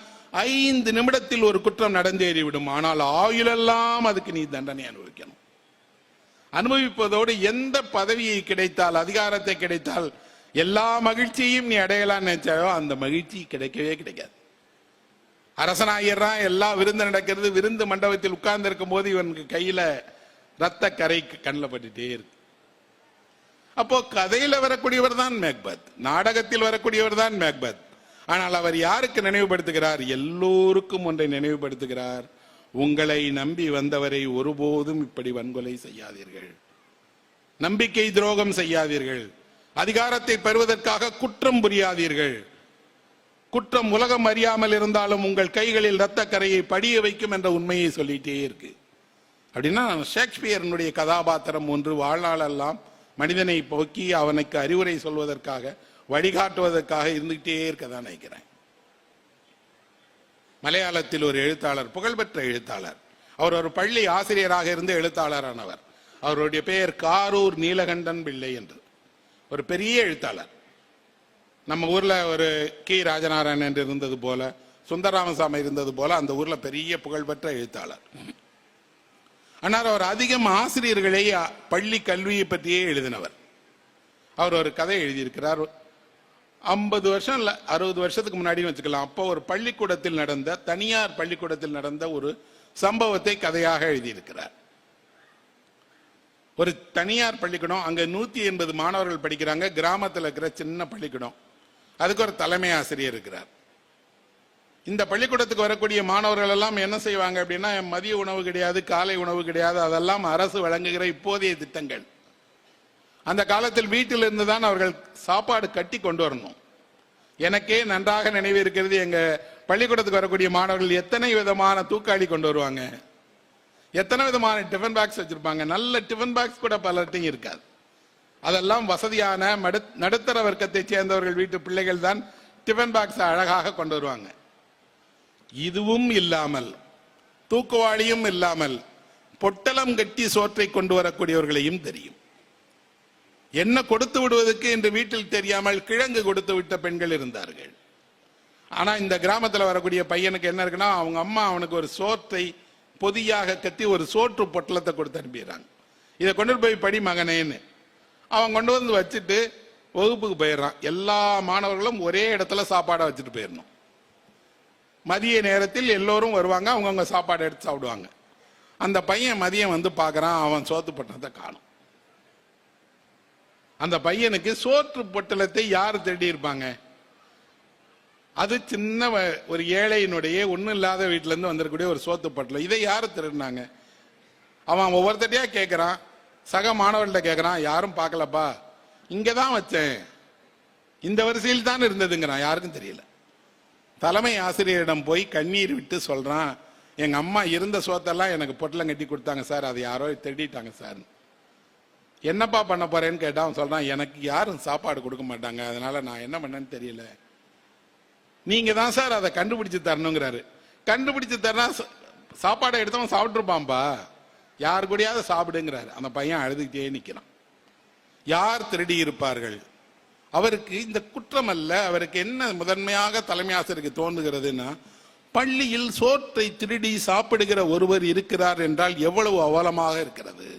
5 நிமிடத்தில் ஒரு குற்றம் நடந்தேறிவிடும், ஆனால் ஆயுளெல்லாம் அதுக்கு நீ தண்டனை அனுபவிக்கணும். அனுபவிப்பதோடு எந்த பதவியை கிடைத்தால், அதிகாரத்தை கிடைத்தால் எல்லா மகிழ்ச்சியையும் நீ அடையலாம் நினைச்சாயோ அந்த மகிழ்ச்சி கிடைக்கவே கிடைக்காது. அரசனாயிரம் எல்லா விருந்து நடக்கிறது, விருந்து மண்டபத்தில் உட்கார்ந்து இருக்கும் போது இவனுக்கு கையில ரத்த கரை கண்ணில் பட்டுட்டே இருக்கு. அப்போ கதையில வரக்கூடியவர் தான் மேக்பெத், நாடகத்தில் வரக்கூடியவர் தான் மேக்பெத். ஆனால் அவர் யாருக்கு நினைவுபடுத்துகிறார்? எல்லோருக்கும் ஒன்றை நினைவுபடுத்துகிறார், உங்களை நம்பி வந்தவரை ஒருபோதும் இப்படி வன்கொலை செய்யாதீர்கள், நம்பிக்கை துரோகம் செய்யாதீர்கள், அதிகாரத்தை பெறுவதற்காக குற்றம் புரியாதீர்கள். குற்றம் உலகம் அறியாமல் இருந்தாலும் உங்கள் கைகளில் இரத்த கரையை படிய வைக்கும் என்ற உண்மையை சொல்லிட்டே இருக்கு. அப்படின்னா ஷேக்ஸ்பியரனுடைய கதாபாத்திரம் ஒன்று வாழ்நாளெல்லாம் மனிதனை போக்கி அவனுக்கு அறிவுரை சொல்வதற்காக வழிகாட்டுவதற்காக இருந்துகிட்டே இருக்கதான் நினைக்கிறேன். மலையாளத்தில் ஒரு எழுத்தாளர், புகழ்பெற்ற எழுத்தாளர், அவர் ஒரு பள்ளி ஆசிரியராக இருந்து எழுத்தாளரானவர். அவருடைய பெயர் காரூர் நீலகண்டன் பிள்ளை என்று. ஒரு பெரிய எழுத்தாளர். நம்ம ஊர்ல ஒரு கி ராஜநாராயணன் என்று இருந்தது போல, சுந்தரராமசாமி இருந்தது போல அந்த ஊர்ல பெரிய புகழ்பெற்ற எழுத்தாளர். ஆனால் அவர் அதிகம் ஆசிரியர்களை பள்ளி கல்வியை பற்றியே எழுதினவர். அவர் ஒரு கதை எழுதியிருக்கிறார். 50 வருஷம் இல்ல 60 வருஷத்துக்கு முன்னாடி வச்சுக்கலாம். அப்போ ஒரு பள்ளிக்கூடத்தில் நடந்த, தனியார் பள்ளிக்கூடத்தில் நடந்த ஒரு சம்பவத்தை கதையாக எழுதியிருக்கிறார். ஒரு தனியார் பள்ளிக்கூடம், அங்க 180 மாணவர்கள் படிக்கிறாங்க. கிராமத்தில் இருக்கிற சின்ன பள்ளிக்கூடம். அதுக்கு ஒரு தலைமை ஆசிரியர் இருக்கிறார். இந்த பள்ளிக்கூடத்துக்கு வரக்கூடிய மாணவர்கள் எல்லாம் என்ன செய்வாங்க அப்படின்னா, மதிய உணவு கிடையாது, காலை உணவு கிடையாது, அதெல்லாம் அரசு வழங்குகிற இப்போதைய திட்டங்கள். அந்த காலத்தில் வீட்டில் இருந்து தான் அவர்கள் சாப்பாடு கட்டி கொண்டு வரணும். எனக்கே நன்றாக நினைவு இருக்கிறது, எங்க பள்ளிக்கூடத்துக்கு வரக்கூடிய மாணவர்கள் எத்தனை விதமான தூக்காளி கொண்டு வருவாங்க, எத்தனை விதமான டிஃபன் பாக்ஸ் வச்சிருப்பாங்க. நல்ல டிஃபன் பாக்ஸ் கூட பலர்ட்டையும் இருக்காது. அதெல்லாம் வசதியான நடுத்தர வர்க்கத்தை சேர்ந்தவர்கள் வீட்டு பிள்ளைகள் தான் டிஃபன் பாக்ஸ் அழகாக கொண்டு வருவாங்க. இதுவும் இல்லாமல், தூக்குவாளியும் இல்லாமல், பொட்டலம் கட்டி சோற்றை கொண்டு வரக்கூடியவர்களையும் தெரியும். என்ன கொடுத்து விடுவதற்கு என்று வீட்டில் தெரியாமல் கிழங்கு கொடுத்து விட்ட பெண்கள் இருந்தார்கள். ஆனா இந்த கிராமத்தில் வரக்கூடிய பையனுக்கு என்ன இருக்குன்னா, அவங்க அம்மா அவனுக்கு ஒரு சோற்றை பொதியாக கட்டி ஒரு சோற்று பொட்டலத்தை கொடுத்து அனுப்பிடுறாங்க. இதை கொண்டு போய் படி மகனேன்னு அவன் கொண்டு வந்து வச்சுட்டு வகுப்புக்கு போயிடுறான். எல்லா மாணவர்களும் ஒரே இடத்துல சாப்பாடை வச்சுட்டு போயிடணும். மதிய நேரத்தில் எல்லோரும் வருவாங்க, அவங்கவுங்க சாப்பாடு எடுத்து சாப்பிடுவாங்க. அந்த பையன் மதியம் வந்து பார்க்கறான், அவன் சோத்து பொட்டலத்தை காணும். அந்த பையனுக்கு சோற்று பொட்டலத்தை யார் தேடி இருப்பாங்க? அது சின்ன ஒரு ஏழையினுடைய ஒன்றும் இல்லாத வீட்டில இருந்து வந்திருக்கக்கூடிய ஒரு சோத்து பொட்டலம். இதை யாரு திருடினாங்க? அவன் ஒவ்வொருத்தரையா கேட்கிறான், சக மாணவர்கள்ட்ட கேட்கிறான், யாரும் பார்க்கலப்பா, இங்கதான் வச்சேன், இந்த வரிசையில் தான் இருந்ததுங்கிறான். யாருக்கும் தெரியல. தலைமை ஆசிரியரிடம் போய் கண்ணீர் விட்டு சொல்றான், எங்க அம்மா இருந்த சோத்தெல்லாம் எனக்கு பொட்டலம் கட்டி கொடுத்தாங்க சார், அதை யாரோ திருடிட்டாங்க சார். என்னப்பா பண்ண போறேன்னு கேட்டா அவன் சொல்றான், எனக்கு யாரும் சாப்பாடு கொடுக்க மாட்டாங்க, அதனால நான் என்ன பண்ணேன்னு தெரியல, நீங்க தான் சார் அதை கண்டுபிடிச்சு தரணுங்கிறாரு. கண்டுபிடிச்சு தரனா சாப்பாடை எடுத்தவன் சாப்பிட்டுருப்பான்பா, யாரு கூடயாவது சாப்பிடுங்கிறாரு. அந்த பையன் அழுதுகிட்டே நிக்கிறான். யார் திருடி இருப்பார்கள்? அவருக்கு இந்த குற்றம் அல்ல, அவருக்கு என்ன முதன்மையாக தலைமை ஆசிரியருக்கு தோன்றுகிறதுன்னா, பள்ளியில் சோற்றை திருடி சாப்பிடுகிற ஒருவர் இருக்கிறார் என்றால் எவ்வளவு அவலமாக இருக்கிறது.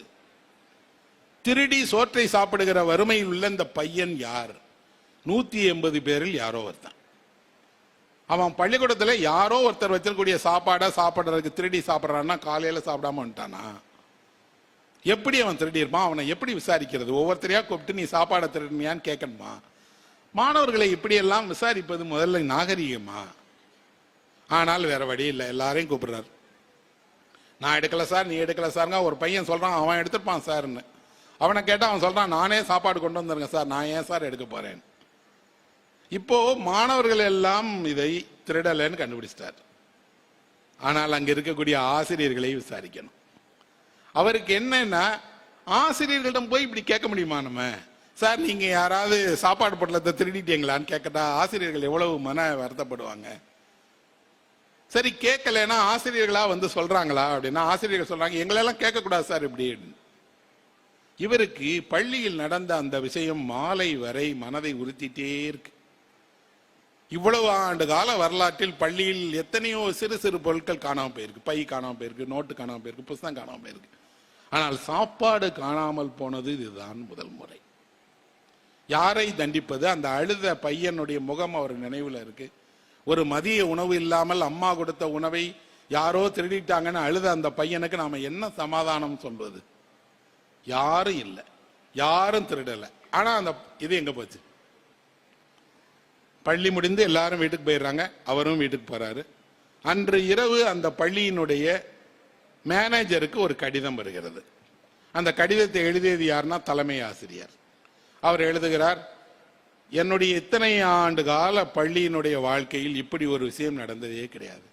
திருடி சோற்றை சாப்பிடுகிற வறுமையில் உள்ள இந்த பையன் யார்? 180 பேரில் யாரோ ஒருத்தன். அவன் பள்ளிக்கூடத்துல யாரோ ஒருத்தர் வச்சிருக்கக்கூடிய சாப்பாடை சாப்பிடுறதுக்கு திருடி சாப்பிட்றான்னா காலையில சாப்பிடாம வந்துட்டானா? எப்படி அவன் திருடி இருப்பான்? அவனை எப்படி விசாரிக்கிறது? ஒவ்வொருத்தரையா கூப்பிட்டு நீ சாப்பாடை திருடினியான்னு கேட்கணுமா? மாணவர்களை இப்படியெல்லாம் விசாரிப்பது முதல்ல நாகரிகமா? ஆனால் வேற வழி இல்லை, எல்லாரையும் கூப்பிடுறாரு. நான் எடுக்கல சார், நீ எடுக்கல சாருங்க. ஒரு பையன் சொல்றான் அவன் எடுத்துப்பான் சார்ன்னு. அவனை கேட்டா அவன் சொல்றான், நானே சாப்பாடு கொண்டு வந்துருங்க சார், நான் ஏன் சார் எடுக்க போறேன். இப்போ மாணவர்கள் எல்லாம் இதை திருடலன்னு கண்டுபிடிச்சிட்டார். ஆனால் அங்க இருக்கக்கூடிய ஆசிரியர்களை விசாரிக்கணும். அவருக்கு என்னன்னா, ஆசிரியர்களிடம் போய் இப்படி கேட்க முடியுமா? நம்ம சார் நீங்க யாராவது சாப்பாடு பொட்டலத்தை திருடிட்டீங்களான்னு கேட்கட்டா ஆசிரியர்கள் எவ்வளவு மன வருத்தப்படுவாங்க. சரி கேட்கலன்னா ஆசிரியர்களா வந்து சொல்றாங்களா அப்படின்னா, ஆசிரியர்கள் சொல்றாங்க எங்களெல்லாம் கேட்கக்கூடாது சார் இப்படி. இவருக்கு பள்ளியில் நடந்த அந்த விஷயம் மாலை வரை மனதை உறுத்திட்டே இருக்கு. இவ்வளவு ஆண்டு கால வரலாற்றில் பள்ளியில் எத்தனையோ சிறு சிறு பொருட்கள் காணாமல் போயிருக்கு. பை காணாமல் போயிருக்கு, நோட்டு காணாமல் போயிருக்கு, புத்தகம் காணாமல் போயிருக்கு. ஆனால் சாப்பாடு காணாமல் போனது இதுதான் முதல் முறை. யாரை தண்டிப்பது? அந்த அழுத பையனுடைய முகம் அவர் நினைவுல இருக்கு. ஒரு மதிய உணவு இல்லாமல் அம்மா கொடுத்த உணவை யாரோ திருடிட்டாங்கன்னு அழுத அந்த பையனுக்கு நாம என்ன சமாதானம் சொல்வது? யாரும் இல்லை, யாரும் திருடல. ஆனா அந்த இது எங்க போச்சு? பள்ளி முடிந்து எல்லாரும் வீட்டுக்கு போயிடுறாங்க, அவரும் வீட்டுக்கு போறாரு. அன்று இரவு அந்த பள்ளியினுடைய மேனேஜருக்கு ஒரு கடிதம் வருகிறது. அந்த கடிதத்தை எழுதியது யாருன்னா தலைமை ஆசிரியர். அவர் எழுதுகிறார், என்னுடைய இத்தனை ஆண்டு கால பள்ளியினுடைய வாழ்க்கையில் இப்படி ஒரு விஷயம் நடந்ததே கிடையாது.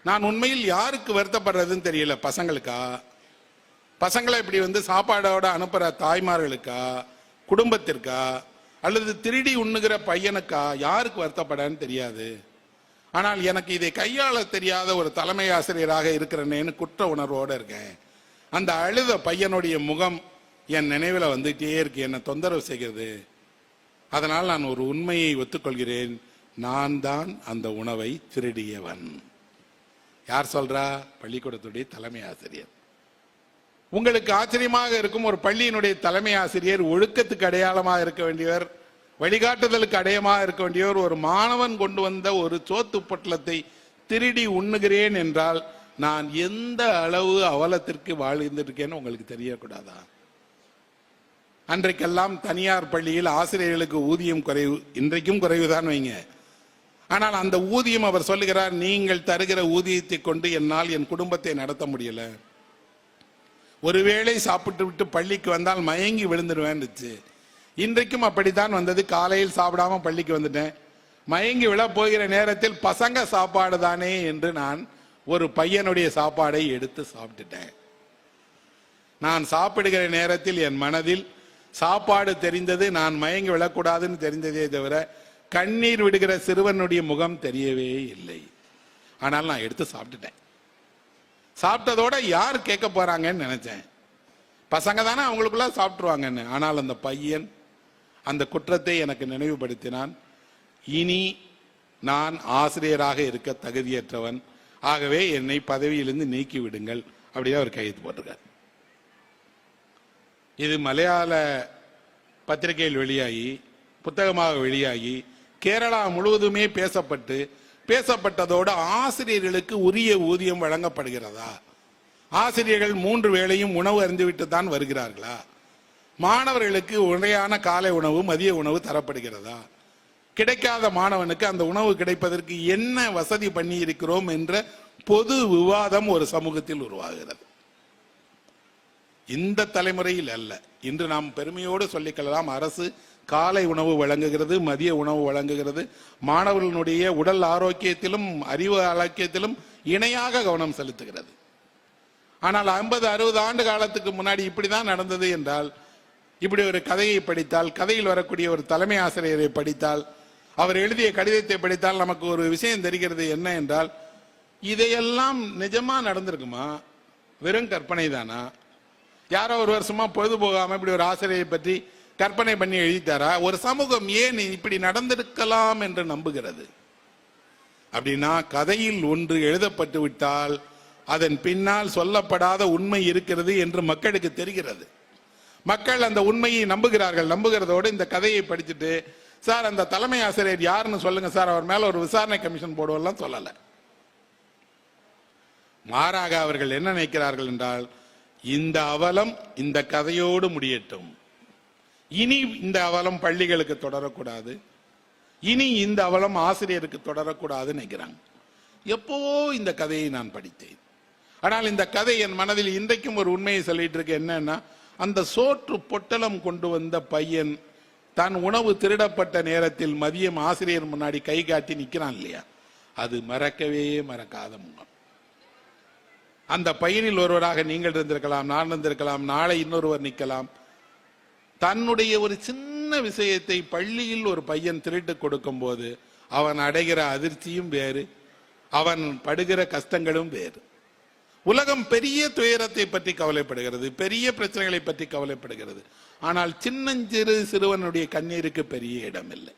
நான் உண்மையில் யாருக்கு வருத்தப்படுறதுன்னு தெரியல. பசங்களுக்கா, பசங்களை இப்படி சாப்பாடோட அனுப்புற தாய்மார்களுக்கா, குடும்பத்திற்கா, அல்லது திருடி உண்ணுகிற பையனுக்கா, யாருக்கு வருத்தப்படன்னு தெரியாது. ஆனால் எனக்கு இதை கையாள தெரியாத ஒரு தலைமை ஆசிரியராக இருக்கிறேன்னு குற்ற உணர்வோடு இருக்கேன். அந்த அழுத பையனுடைய முகம் என் நினைவில் வந்துட்டே இருக்கு, என்னை தொந்தரவு செய்கிறது. அதனால் நான் ஒரு உண்மையை ஒத்துக்கொள்கிறேன், நான் தான் அந்த உணவை திருடியவன். யார் சொல்றா? பள்ளிக்கூடத்துடைய தலைமை ஆசிரியர். உங்களுக்கு ஆச்சரியமாக இருக்கும், ஒரு பள்ளியினுடைய தலைமை ஆசிரியர் ஒழுக்கத்துக்கு அடையாளமாக இருக்க வேண்டியவர், வழிகாட்டுதலுக்கு அடையமாக இருக்க வேண்டியவர், ஒரு மாணவன் கொண்டு வந்த ஒரு சோத்து பொட்டலத்தை திருடி உண்ணுகிறேன் என்றால் நான் எந்த அளவு அவலத்திற்கு வாழ்ந்திருக்கேன்னு உங்களுக்கு தெரியக்கூடாதா? அன்றைக்கெல்லாம் தனியார் பள்ளியில் ஆசிரியர்களுக்கு ஊதியம் குறைவு, இன்றைக்கும் குறைவுதான் வைங்க. ஆனால் அந்த ஊதியம், அவர் சொல்லுகிறார், நீங்கள் தருகிற ஊதியத்தை கொண்டு என்னால் என் குடும்பத்தை நடத்த முடியல. ஒருவேளை சாப்பிட்டு விட்டு பள்ளிக்கு வந்தால் மயங்கி விழுந்துடுவேன். இன்றைக்கும் அப்படித்தான் வந்தது. காலையில் சாப்பிடாம பள்ளிக்கு வந்துட்டேன். மயங்கி விழ போகிற நேரத்தில் பசங்க சாப்பாடு தானே என்று நான் ஒரு பையனுடைய சாப்பாடை எடுத்து சாப்பிட்டுட்டேன். நான் சாப்பிடுகிற நேரத்தில் என் மனதில் சாப்பாடு தெரிந்தது, நான் மயங்கி விழக்கூடாதுன்னு தெரிந்ததே தவிர கண்ணீர் விடுகிற சிறுவனுடைய முகம் தெரியவே இல்லை. ஆனால் நான் எடுத்து சாப்பிட்டுட்டேன். சாப்பிட்டதோட யார் கேட்க போறாங்கன்னு நினைச்சேன். பசங்க தானே, அவங்களுக்குள்ள சாப்பிட்டுருவாங்கன்னு. ஆனால் அந்த பையன் அந்த குற்றத்தை எனக்கு நினைவுபடுத்தினான். இனி நான் ஆசிரியராக இருக்க தகுதியற்றவன், ஆகவே என்னை பதவியிலிருந்து நீக்கி விடுங்கள் அப்படியே அவர் கையெழுத்து போட்டிருக்கார். இது மலையாள பத்திரிகையில் வெளியாகி, புத்தகமாக வெளியாகி, கேரளா முழுவதுமே பேசப்பட்டதோடு ஆசிரியர்களுக்கு உரிய ஊதியம் வழங்கப்படுகிறதா? ஆசிரியர்கள் 3 வேளையும் உணவு அருந்திவிட்டு தான் வருகிறார்களா? மாணவர்களுக்கு உண்மையான காலை உணவு, மதிய உணவு தரப்படுகிறதா? கிடைக்காத மாணவனுக்கு அந்த உணவு கிடைப்பதற்கு என்ன வசதி பண்ணி இருக்கிறோம் என்ற பொது விவாதம் ஒரு சமூகத்தில் உருவாகிறது. இந்த தலைமுறையில் அல்ல. இன்று நாம் பெருமையோடு சொல்லிக்கொள்ளலாம், அரசு காலை உணவு வழங்குகிறது, மதிய உணவு வழங்குகிறது. மாணவர்களுடைய உடல் ஆரோக்கியத்திலும் அறிவு ஆரோக்கியத்திலும் இணையாக கவனம் செலுத்துகிறது. ஆனால் 50-60 ஆண்டு காலத்துக்கு முன்னாடி இப்படிதான் நடந்தது என்றால், இப்படி ஒரு கதையை படித்தால், கதையில் வரக்கூடிய ஒரு தலைமை ஆசிரியரை படித்தால், அவர் எழுதிய கடிதத்தை படித்தால் நமக்கு ஒரு விஷயம் தெரிகிறது. என்ன என்றால், இதையெல்லாம் நிஜமா நடந்திருக்குமா, வெறும் கற்பனை தானா? யாரோ ஒரு வருஷமா பொழுது போகாம இப்படி ஒரு ஆசிரியை பற்றி கற்பனை பண்ணி எழுதித்தாரா? ஒரு சமூகம் ஏன் இப்படி நடந்திருக்கலாம் என்று நம்புகிறது? அப்படின்னா கதையில் ஒன்று எழுதப்பட்டு விட்டால் அதன் பின்னால் சொல்லப்படாத உண்மை இருக்கிறது என்று மக்களுக்கு தெரிகிறது. மக்கள் அந்த உண்மையை நம்புகிறார்கள். நம்புகிறதோடு இந்த கதையை படிச்சுட்டு, சார் அந்த தலைமை ஆசிரியர் யாருன்னு சொல்லுங்க சார், அவர் மேல ஒரு விசாரணை கமிஷன் போடுவதெல்லாம் சொல்லல. மாறாக அவர்கள் என்ன நினைக்கிறார்கள் என்றால், இந்த அவலம் இந்த கதையோடு முடியட்டும், இனி இந்த அவலம் பள்ளிகளுக்கு தொடரக்கூடாது, இனி இந்த அவலம் ஆசிரியருக்கு தொடரக்கூடாதுன்னு நினைக்கிறாங்க. எப்பவோ இந்த கதையை நான் படித்தேன். ஆனால் இந்த கதை என் மனதில் இன்றைக்கும் ஒரு உண்மையை சொல்லிட்டு இருக்கு. என்னன்னா, அந்த சோற்று பொட்டலம் கொண்டு வந்த பையன் தன் உணவு திருடப்பட்ட நேரத்தில் மதியம் ஆசிரியர் முன்னாடி கை காட்டி நிற்கிறான் இல்லையா, அது மறக்கவே மறக்காத முகம். அந்த பையனில் ஒருவராக நீங்கள் இருந்திருக்கலாம், நான் இருந்திருக்கலாம், நாளை இன்னொருவர் நிற்கலாம். தன்னுடைய ஒரு சின்ன விஷயத்தை பள்ளியில் ஒரு பையன் திருட்டு கொடுக்கும் போது அவன் அடைகிற அதிர்ச்சியும் வேறு, அவன் படுகிற கஷ்டங்களும் வேறு. உலகம் பெரிய துயரத்தை பற்றி கவலைப்படுகிறது, பெரிய பிரச்சனைகளை பற்றி கவலைப்படுகிறது. ஆனால் சின்னஞ்சிறு சிறுவனுடைய கண்ணீருக்கு பெரிய இடம் இல்லை.